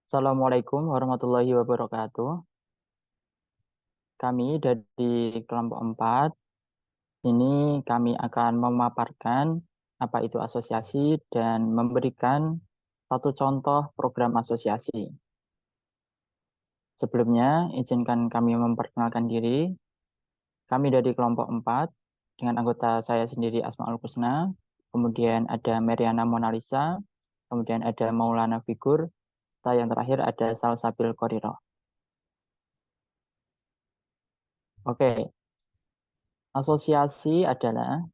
Assalamualaikum warahmatullahi wabarakatuh. Kami dari kelompok 4, ini kami akan memaparkan apa itu asosiasi dan memberikan satu contoh program asosiasi. Sebelumnya, izinkan kami memperkenalkan diri. Kami dari kelompok 4, dengan anggota saya sendiri Asmaul Husna, kemudian ada Meriana Monalisa, kemudian ada Maulana Figur, serta yang terakhir ada Salsabil Koriro. Oke, asosiasi adalah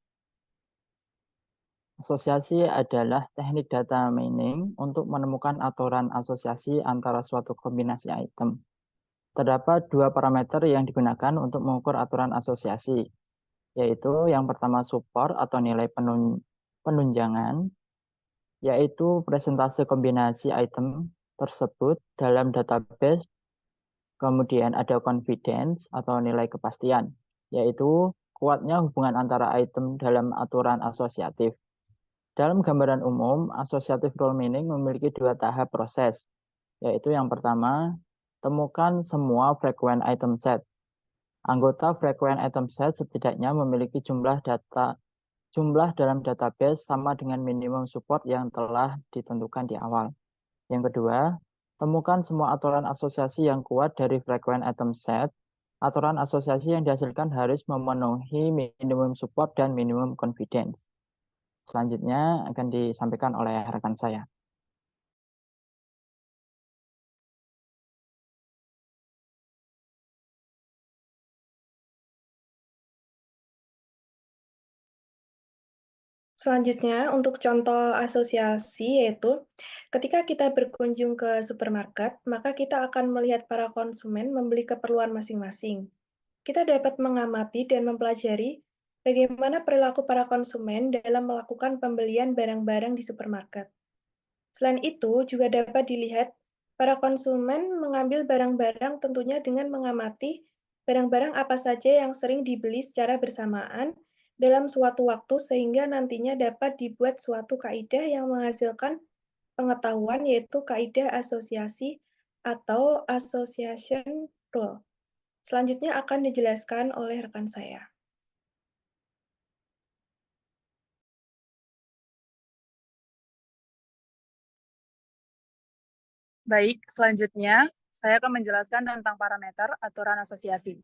Asosiasi adalah teknik data mining untuk menemukan aturan asosiasi antara suatu kombinasi item. Terdapat dua parameter yang digunakan untuk mengukur aturan asosiasi, yaitu yang pertama support atau nilai penunjangan, yaitu presentase kombinasi item tersebut dalam database. Kemudian ada confidence atau nilai kepastian, yaitu kuatnya hubungan antara item dalam aturan asosiatif. Dalam gambaran umum, associative rule mining memiliki dua tahap proses, yaitu yang pertama, temukan semua frequent item set. Anggota frequent item set setidaknya memiliki jumlah dalam database sama dengan minimum support yang telah ditentukan di awal. Yang kedua, temukan semua aturan asosiasi yang kuat dari frequent item set. Aturan asosiasi yang dihasilkan harus memenuhi minimum support dan minimum confidence. Selanjutnya akan disampaikan oleh rekan saya. Selanjutnya, untuk contoh asosiasi yaitu ketika kita berkunjung ke supermarket, maka kita akan melihat para konsumen membeli keperluan masing-masing. Kita dapat mengamati dan mempelajari bagaimana perilaku para konsumen dalam melakukan pembelian barang-barang di supermarket. Selain itu, juga dapat dilihat para konsumen mengambil barang-barang tentunya dengan mengamati barang-barang apa saja yang sering dibeli secara bersamaan dalam suatu waktu sehingga nantinya dapat dibuat suatu kaidah yang menghasilkan pengetahuan yaitu kaidah asosiasi atau association rule. Selanjutnya akan dijelaskan oleh rekan saya. Baik, selanjutnya saya akan menjelaskan tentang parameter aturan asosiasi.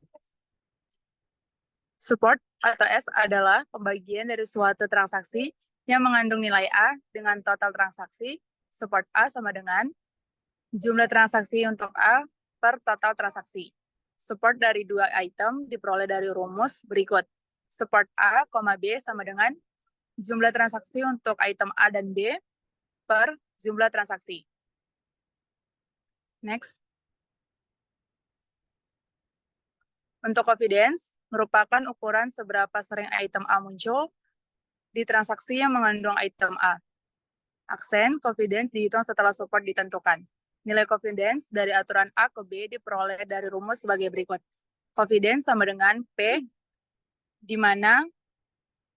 Support atau S adalah pembagian dari suatu transaksi yang mengandung nilai A dengan total transaksi. Support A sama dengan jumlah transaksi untuk A per total transaksi. Support dari dua item diperoleh dari rumus berikut. Support A, B sama dengan jumlah transaksi untuk item A dan B per jumlah transaksi. Next. Untuk confidence, merupakan ukuran seberapa sering item A muncul di transaksi yang mengandung item A. Aksen confidence dihitung setelah support ditentukan. Nilai confidence dari aturan A ke B diperoleh dari rumus sebagai berikut. Confidence sama dengan P, di mana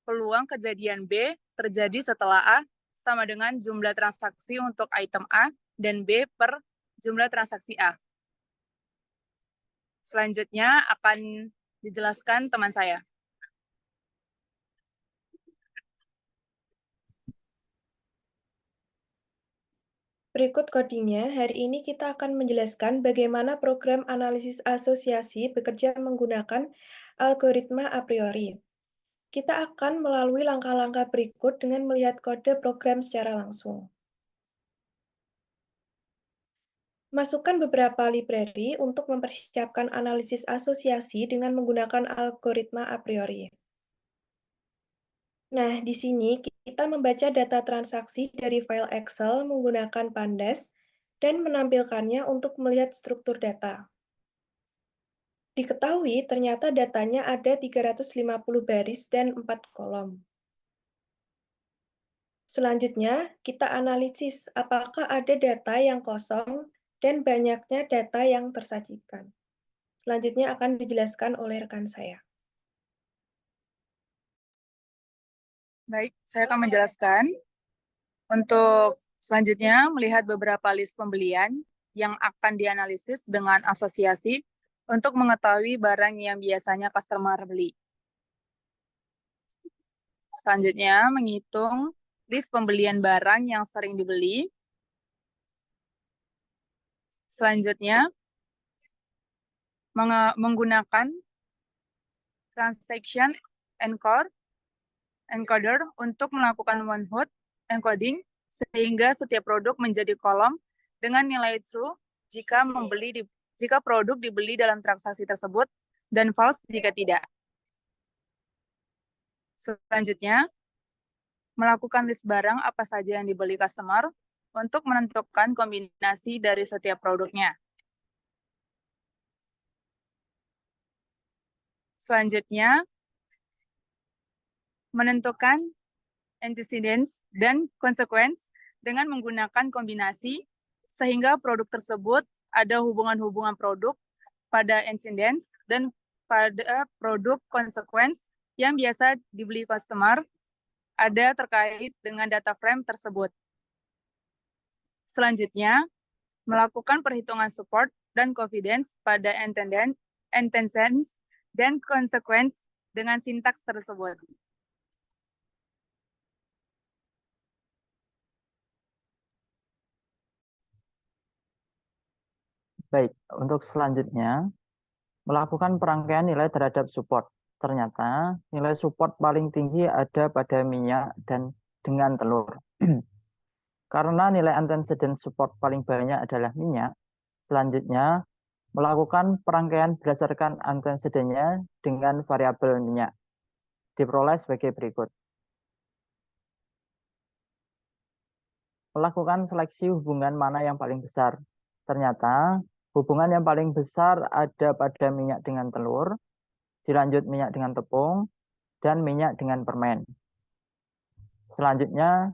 peluang kejadian B terjadi setelah A sama dengan jumlah transaksi untuk item A dan B per jumlah transaksi A. Selanjutnya akan dijelaskan teman saya. Berikut codingnya, hari ini kita akan menjelaskan bagaimana program analisis asosiasi bekerja menggunakan algoritma a priori. Kita akan melalui langkah-langkah berikut dengan melihat kode program secara langsung. Masukkan beberapa library untuk mempersiapkan analisis asosiasi dengan menggunakan algoritma a priori. Nah, di sini kita membaca data transaksi dari file Excel menggunakan Pandas dan menampilkannya untuk melihat struktur data. Diketahui ternyata datanya ada 350 baris dan 4 kolom. Selanjutnya, kita analisis apakah ada data yang kosong dan banyaknya data yang tersajikan. Selanjutnya akan dijelaskan oleh rekan saya. Baik, saya akan menjelaskan. Untuk selanjutnya, melihat beberapa list pembelian yang akan dianalisis dengan asosiasi untuk mengetahui barang yang biasanya customer beli. Selanjutnya, menghitung list pembelian barang yang sering dibeli. Selanjutnya, menggunakan transaction encoder untuk melakukan one-hot encoding sehingga setiap produk menjadi kolom dengan nilai true jika produk dibeli dalam transaksi tersebut dan false jika tidak. Selanjutnya, melakukan list barang apa saja yang dibeli customer untuk menentukan kombinasi dari setiap produknya. Selanjutnya, menentukan antecedents dan consequence dengan menggunakan kombinasi sehingga produk tersebut ada hubungan-hubungan produk pada antecedents dan pada produk consequence yang biasa dibeli customer ada terkait dengan data frame tersebut. Selanjutnya, melakukan perhitungan support dan confidence pada antecedents dan consequence dengan sintaks tersebut. Baik, untuk selanjutnya, melakukan perangkaian nilai terhadap support. Ternyata nilai support paling tinggi ada pada minyak dan dengan telur. Karena nilai antecedent support paling banyak adalah minyak, selanjutnya melakukan perangkaian berdasarkan antecedentnya dengan variabel minyak. Diperoleh sebagai berikut. Melakukan seleksi hubungan mana yang paling besar. Ternyata hubungan yang paling besar ada pada minyak dengan telur, dilanjut minyak dengan tepung, dan minyak dengan permen. Selanjutnya,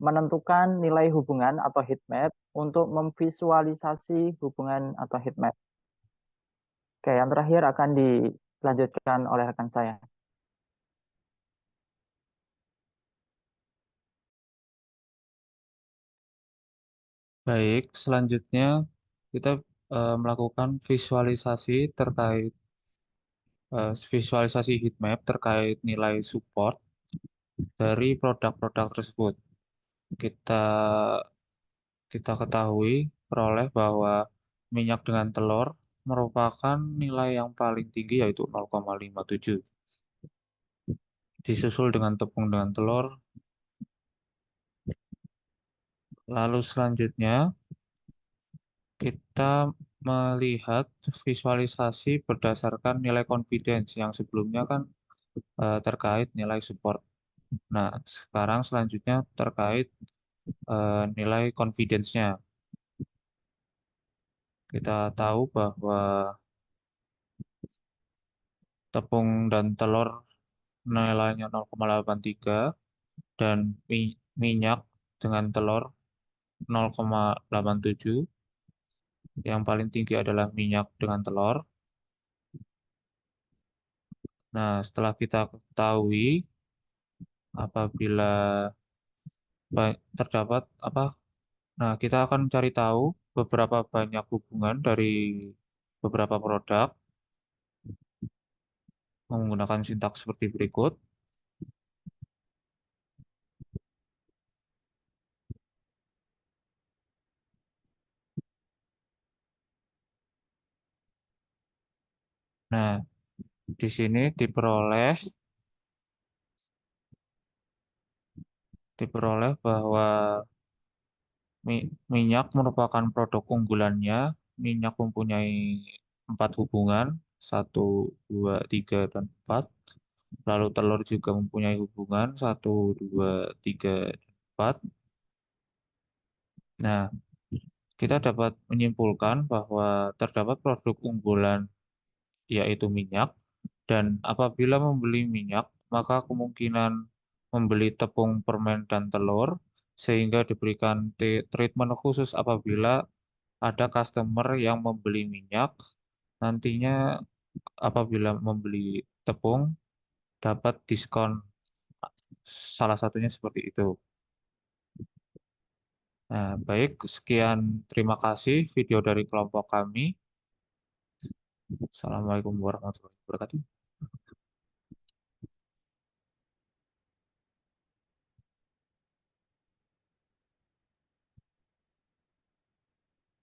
menentukan nilai hubungan atau heat map untuk memvisualisasi hubungan atau heat map. Oke, yang terakhir akan dilanjutkan oleh rekan saya. Baik, selanjutnya kita melakukan visualisasi heat map terkait nilai support dari produk-produk tersebut. Kita ketahui peroleh bahwa minyak dengan telur merupakan nilai yang paling tinggi yaitu 0,57. Disusul dengan tepung dengan telur. Lalu selanjutnya kita melihat visualisasi berdasarkan nilai confidence yang sebelumnya kan terkait nilai support. Nah, sekarang selanjutnya terkait nilai confidence-nya. Kita tahu bahwa tepung dan telur nilainya 0,83 dan minyak dengan telur 0,87. Yang paling tinggi adalah minyak dengan telur. Nah, setelah kita ketahui apabila terdapat nah kita akan mencari tahu beberapa banyak hubungan dari beberapa produk menggunakan sintaks seperti berikut. Nah, di sini diperoleh bahwa minyak merupakan produk unggulannya. Minyak mempunyai 4 hubungan, 1, 2, 3, dan 4. Lalu telur juga mempunyai hubungan 1, 2, 3, dan 4. Nah, kita dapat menyimpulkan bahwa terdapat produk unggulan yaitu minyak, dan apabila membeli minyak, maka kemungkinan membeli tepung, permen, dan telur, sehingga diberikan treatment khusus apabila ada customer yang membeli minyak, nantinya apabila membeli tepung, dapat diskon salah satunya seperti itu. Nah, baik, sekian terima kasih video dari kelompok kami. Assalamualaikum warahmatullahi wabarakatuh.